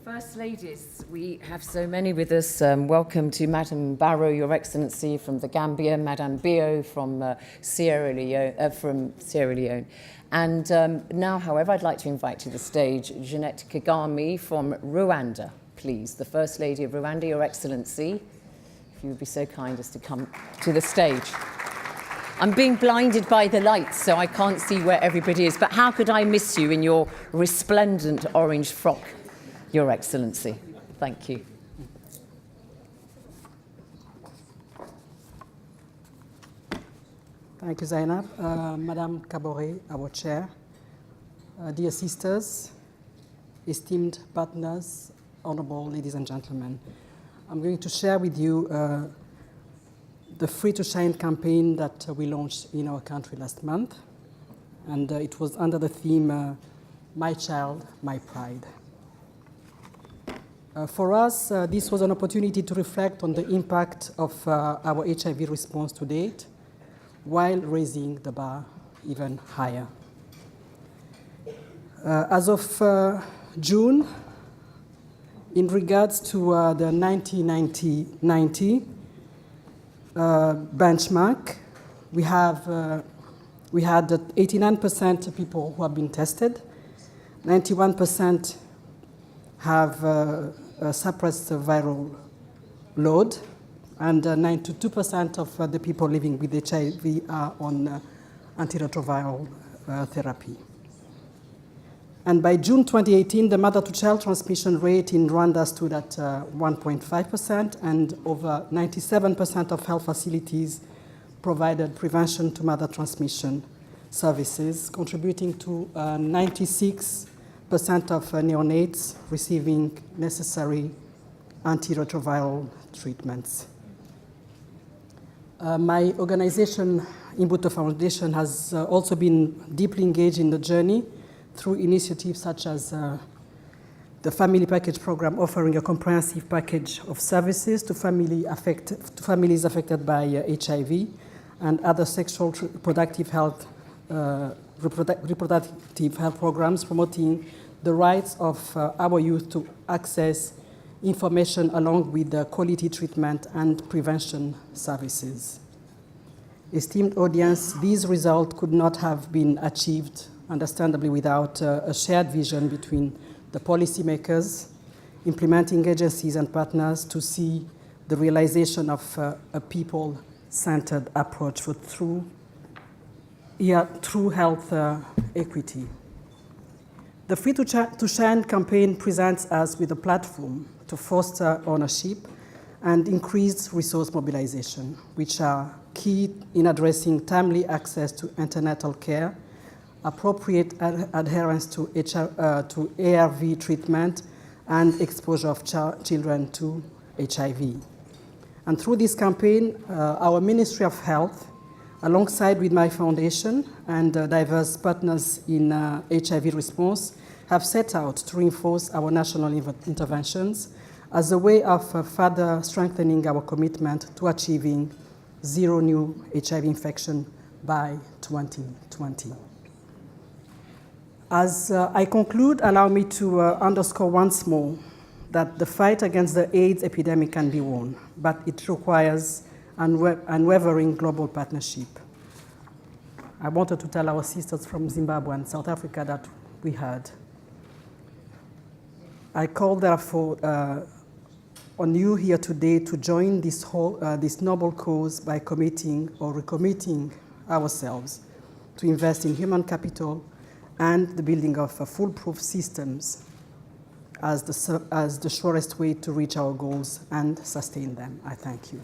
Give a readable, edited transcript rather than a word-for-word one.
First Ladies, we have so many with us. Welcome to Madame Barrow, Your Excellency, from the Gambia, Madame Bio from Sierra Leone. And now, however, I'd like to invite to the stage Jeannette Kagame from Rwanda, please. The First Lady of Rwanda, Your Excellency, if you would be so kind as to come to the stage. I'm being blinded by the lights, so I can't see where everybody is. But how could I miss you in your resplendent orange frock, Your Excellency? Thank you. Thank you, Zainab. Madame Kabore, our chair, dear sisters, esteemed partners, honorable ladies and gentlemen. I'm going to share with you the Free to Shine campaign that we launched in our country last month. And it was under the theme, My Child, My Pride. For us, this was an opportunity to reflect on the impact of our HIV response to date, while raising the bar even higher. As of June, in regards to the 1990 benchmark, we had 89% of people who have been tested, 91% have suppressed the viral load, and 92% of the people living with HIV are on antiretroviral therapy. And by June 2018, the mother-to-child transmission rate in Rwanda stood at 1.5%, and over 97% of health facilities provided prevention to mother transmission services, contributing to 96% of neonates receiving necessary antiretroviral treatments. My organization, Imbuto Foundation, has also been deeply engaged in the journey through initiatives such as the Family Package Program, offering a comprehensive package of services to families affected by HIV and other sexual reproductive health programs, promoting the rights of our youth to access information along with the quality treatment and prevention services. Esteemed audience, these results could not have been achieved, understandably, without a shared vision between the policymakers, implementing agencies and partners to see the realization of a people-centered approach for true health equity. The Free to Shine campaign presents us with a platform to foster ownership and increase resource mobilization, which are key in addressing timely access to antenatal care, appropriate adherence to ARV treatment, and exposure of children to HIV. And through this campaign, our Ministry of Health, alongside with my foundation and diverse partners in HIV response, have set out to reinforce our national interventions as a way of further strengthening our commitment to achieving zero new HIV infection by 2020. As I conclude, allow me to underscore once more that the fight against the AIDS epidemic can be won, but it requires unwavering global partnership. I wanted to tell our sisters from Zimbabwe and South Africa that we heard. I call, therefore, on you here today to join this noble cause by committing or recommitting ourselves to invest in human capital and the building of foolproof systems as the surest way to reach our goals and sustain them. I thank you.